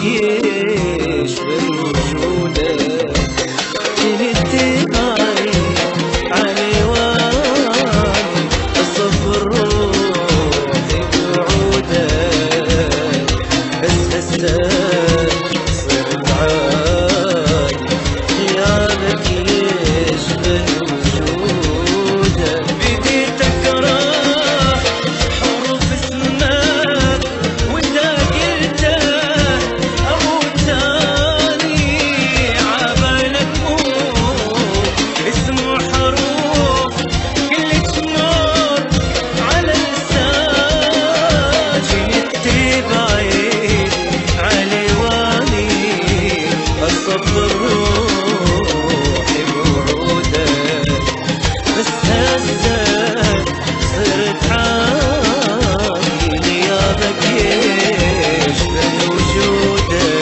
يشبه وجودك. جنت بعيد علي واني اصفر روحي بوعودك، بس هسه صرت عادي غيابك يشبه وجودك. بديت اكره حروف اسمك واذا قلته اموت ثاني عبالك مو اسمه حروف كل تمر على لسان. جيت بعيد علي واني اصبر روحي بوعودك، بس هسه صرت عادي غيابك يشبه وجودك.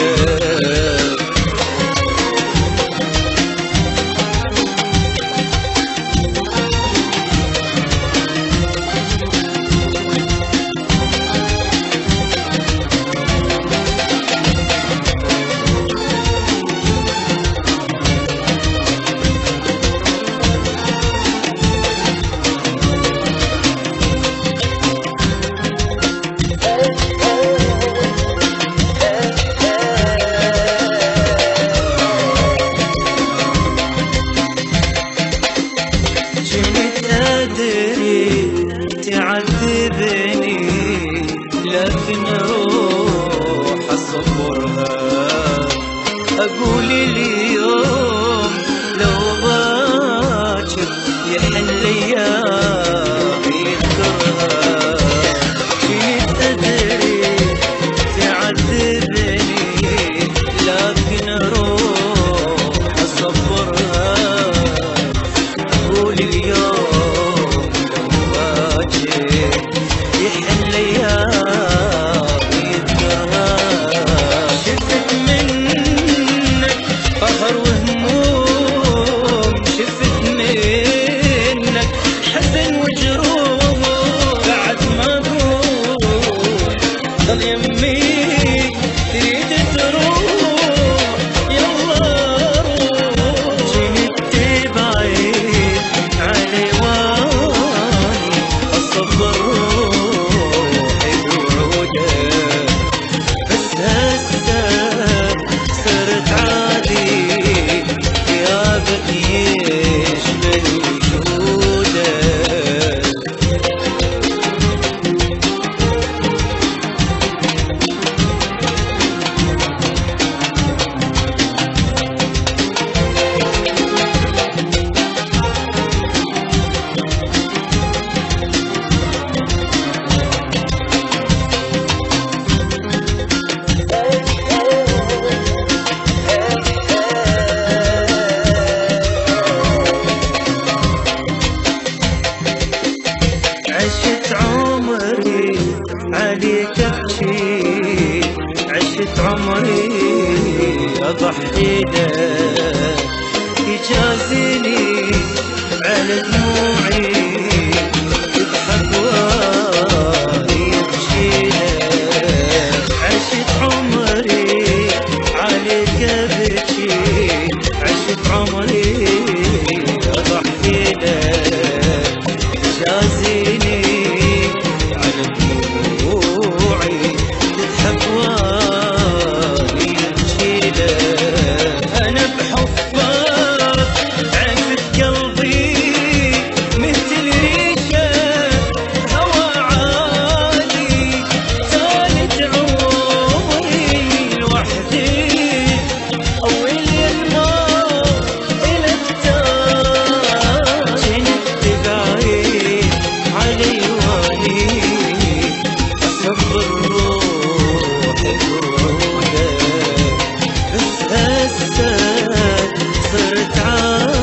جنت أدري تعذبني لكن روح أصبرها. أقول اليوم لو باكر يحن الأيام يذكرها. جنت أدري تعذبني لكن روح أصبرها. أقول اليوم لو باكر يحن الأيام يذكرها. شفت منك قهر وهموم، شفت منك حزن وجروح، بعد ما أقول ضل يمي تريد تروح يلا روح. جنت بعيد علي واني اصبر روحي بوعودك، بس هسه صرت عادي غيابك يشبه وجودك. عشت عمري عليك ابكي، عشت عمري اضحي لك، يجازيني على دموعي تضحك واني ابكي لك. عشت عمري عليك ابكي، عشت عمري اضحي لك، جازيني على دموعي تضحك واني ابكي لك. انا بحبك عفت قلبي مثل ريشه هوى عادي، ثالث عمري لوحدي اول النار الك تاج. جنت بعيد علي واني اصبر روحي بوعودك، بس هسه صرت عادي